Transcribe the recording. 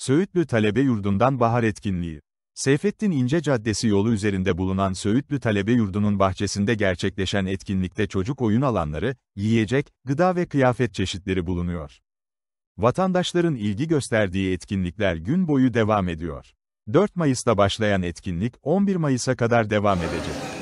Söğütlü Talebe Yurdu'ndan bahar etkinliği. Seyfettin İnce Caddesi yolu üzerinde bulunan Söğütlü Talebe Yurdu'nun bahçesinde gerçekleşen etkinlikte çocuk oyun alanları, yiyecek, gıda ve kıyafet çeşitleri bulunuyor. Vatandaşların ilgi gösterdiği etkinlikler gün boyu devam ediyor. 4 Mayıs'ta başlayan etkinlik, 11 Mayıs'a kadar devam edecek.